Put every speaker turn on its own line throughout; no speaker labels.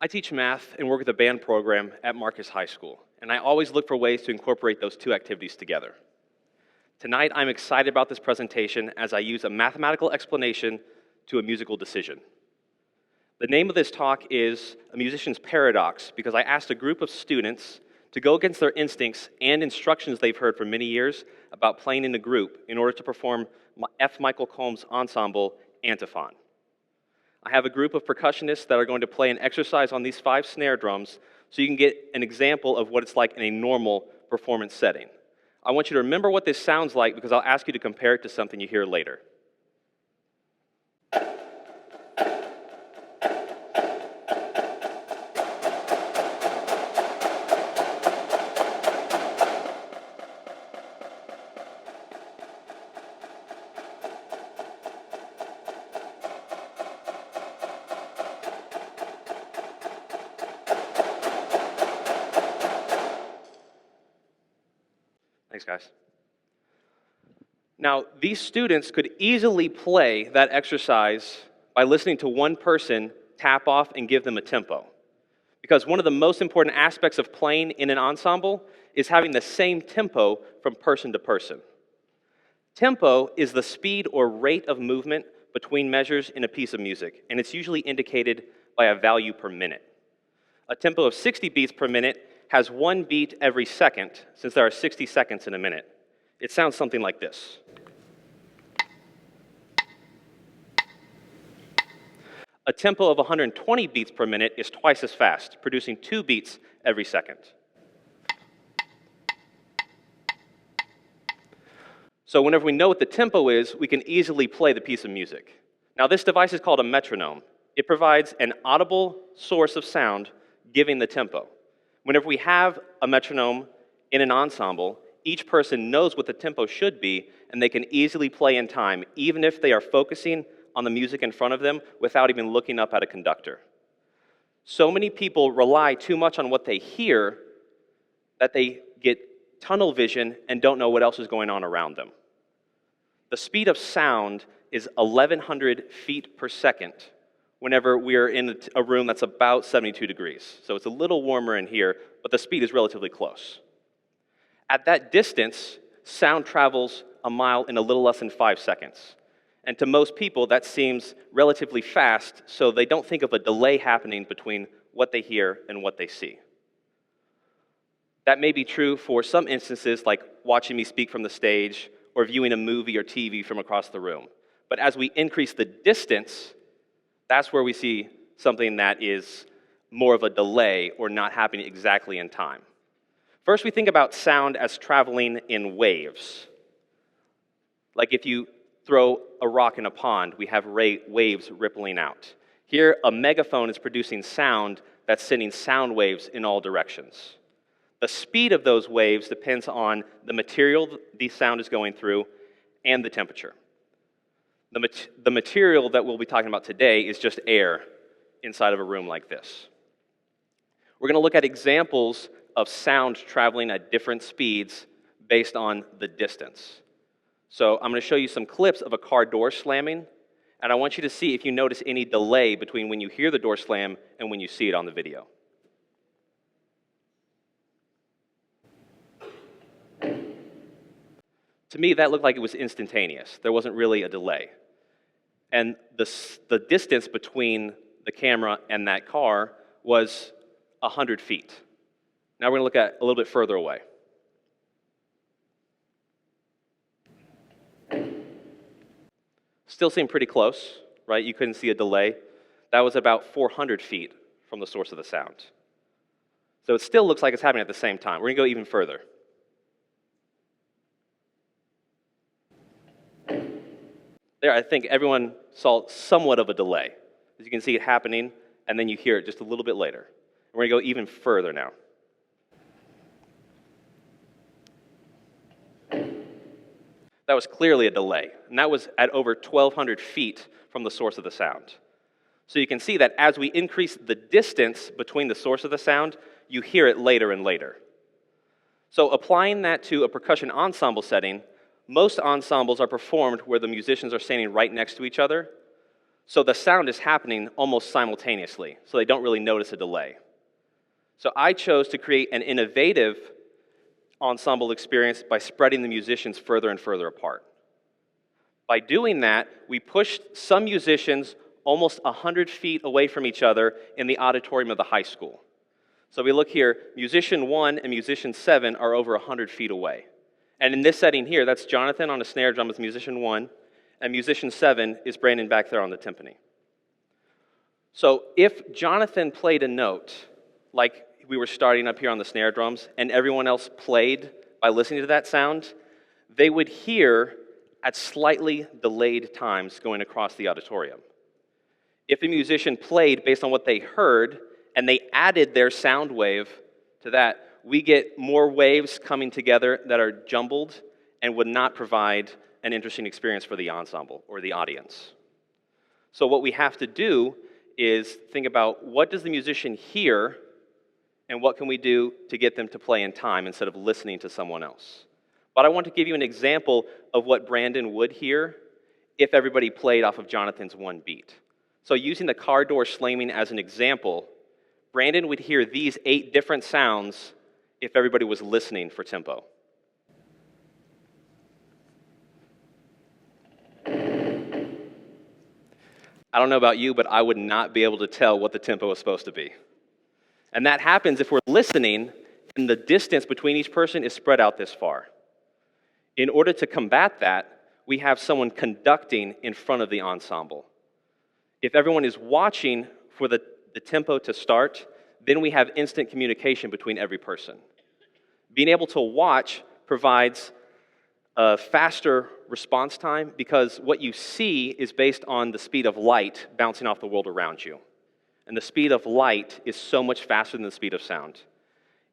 I teach math and work with a band program at Marcus High School, and I always look for ways to incorporate those two activities together. Tonight, I'm excited about this presentation as I use a mathematical explanation to a musical decision. The name of this talk is A Musician's Paradox because I asked a group of students to go against their instincts and instructions they've heard for many years about playing in a group in order to perform F. Michael Combs' ensemble, Antiphon. I have a group of percussionists that are going to play an exercise on these 5 snare drums so you can get an example of what it's like in a normal performance setting. I want you to remember what this sounds like because I'll ask you to compare it to something you hear later. Thanks, guys. Now, these students could easily play that exercise by listening to one person tap off and give them a tempo. Because one of the most important aspects of playing in an ensemble is having the same tempo from person to person. Tempo is the speed or rate of movement between measures in a piece of music, and it's usually indicated by a value per minute. A tempo of 60 beats per minute has 1 beat every second, since there are 60 seconds in a minute. It sounds something like this. A tempo of 120 beats per minute is twice as fast, producing 2 beats every second. So whenever we know what the tempo is, we can easily play the piece of music. Now, this device is called a metronome. It provides an audible source of sound giving the tempo. Whenever we have a metronome in an ensemble, each person knows what the tempo should be, and they can easily play in time, even if they are focusing on the music in front of them without even looking up at a conductor. So many people rely too much on what they hear that they get tunnel vision and don't know what else is going on around them. The speed of sound is 1,100 feet per second whenever we're in a room that's about 72 degrees. So it's a little warmer in here, but the speed is relatively close. At that distance, sound travels a mile in a little less than 5 seconds. And to most people, that seems relatively fast, so they don't think of a delay happening between what they hear and what they see. That may be true for some instances, like watching me speak from the stage or viewing a movie or TV from across the room. But as we increase the distance, that's where we see something that is more of a delay or not happening exactly in time. First, we think about sound as traveling in waves. Like if you throw a rock in a pond, we have waves rippling out. Here, a megaphone is producing sound that's sending sound waves in all directions. The speed of those waves depends on the material the sound is going through and the temperature. The material that we'll be talking about today is just air inside of a room like this. We're going to look at examples of sound traveling at different speeds based on the distance. So I'm going to show you some clips of a car door slamming, and I want you to see if you notice any delay between when you hear the door slam and when you see it on the video. To me, that looked like it was instantaneous. There wasn't really a delay. And the distance between the camera and that car was 100 feet. Now we're going to look at a little bit further away. Still seemed pretty close, right? You couldn't see a delay. That was about 400 feet from the source of the sound. So it still looks like it's happening at the same time. We're going to go even further. There, I think everyone saw somewhat of a delay. As you can see it happening, and then you hear it just a little bit later. We're going to go even further now. That was clearly a delay, and that was at over 1,200 feet from the source of the sound. So you can see that as we increase the distance between the source of the sound, you hear it later and later. So applying that to a percussion ensemble setting, most ensembles are performed where the musicians are standing right next to each other. So the sound is happening almost simultaneously, so they don't really notice a delay. So I chose to create an innovative ensemble experience by spreading the musicians further and further apart. By doing that, we pushed some musicians almost 100 feet away from each other in the auditorium of the high school. So we look here, musician 1 and musician 7 are over 100 feet away. And in this setting here, that's Jonathan on the snare drum with musician 1, and musician 7 is Brandon back there on the timpani. So if Jonathan played a note, like we were starting up here on the snare drums, and everyone else played by listening to that sound, they would hear at slightly delayed times going across the auditorium. If a musician played based on what they heard, and they added their sound wave to that, we get more waves coming together that are jumbled and would not provide an interesting experience for the ensemble or the audience. So what we have to do is think about what does the musician hear and what can we do to get them to play in time instead of listening to someone else. But I want to give you an example of what Brandon would hear if everybody played off of Jonathan's one beat. So using the car door slamming as an example, Brandon would hear these 8 different sounds if everybody was listening for tempo. I don't know about you, but I would not be able to tell what the tempo is supposed to be. And that happens if we're listening and the distance between each person is spread out this far. In order to combat that, we have someone conducting in front of the ensemble. If everyone is watching for the tempo to start, then we have instant communication between every person. Being able to watch provides a faster response time because what you see is based on the speed of light bouncing off the world around you. And the speed of light is so much faster than the speed of sound.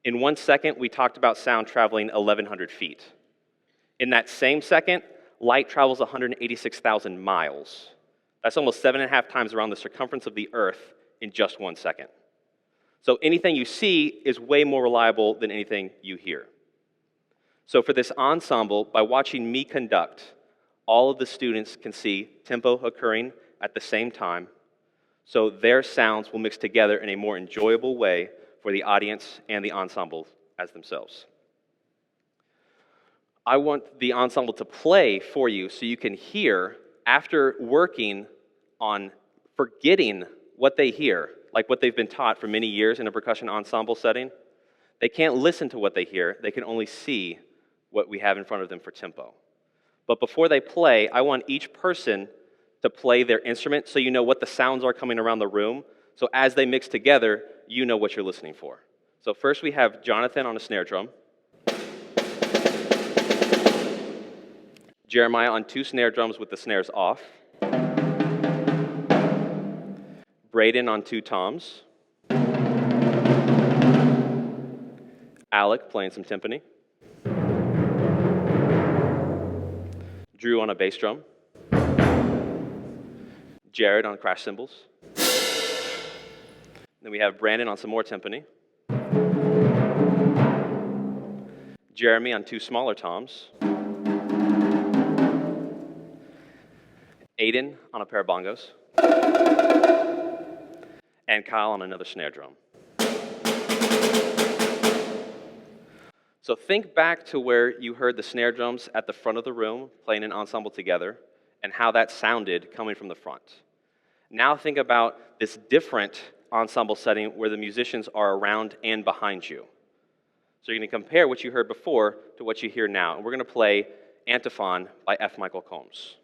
In 1 second, we talked about sound traveling 1,100 feet. In that same second, light travels 186,000 miles. That's almost 7.5 times around the circumference of the Earth in just 1 second. So anything you see is way more reliable than anything you hear. So for this ensemble, by watching me conduct, all of the students can see tempo occurring at the same time, so their sounds will mix together in a more enjoyable way for the audience and the ensemble as themselves. I want the ensemble to play for you so you can hear, after working on forgetting what they hear, like what they've been taught for many years in a percussion ensemble setting. They can't listen to what they hear, they can only see what we have in front of them for tempo. But before they play, I want each person to play their instrument so you know what the sounds are coming around the room. So as they mix together, you know what you're listening for. So first we have Jonathan on a snare drum, Jeremiah on 2 snare drums with the snares off, Braden on 2 toms, Alec playing some timpani, Drew on a bass drum, Jared on crash cymbals, then we have Brandon on some more timpani, Jeremy on 2 smaller toms, Aiden on a pair of bongos, and Kyle on another snare drum. So think back to where you heard the snare drums at the front of the room playing an ensemble together and how that sounded coming from the front. Now think about this different ensemble setting where the musicians are around and behind you. So you're going to compare what you heard before to what you hear now. And we're going to play Antiphon by F. Michael Combs.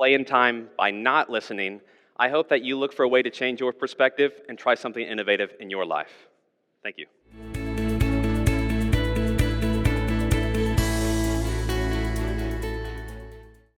play in time by not listening, I hope that you look for a way to change your perspective and try something innovative in your life. Thank you.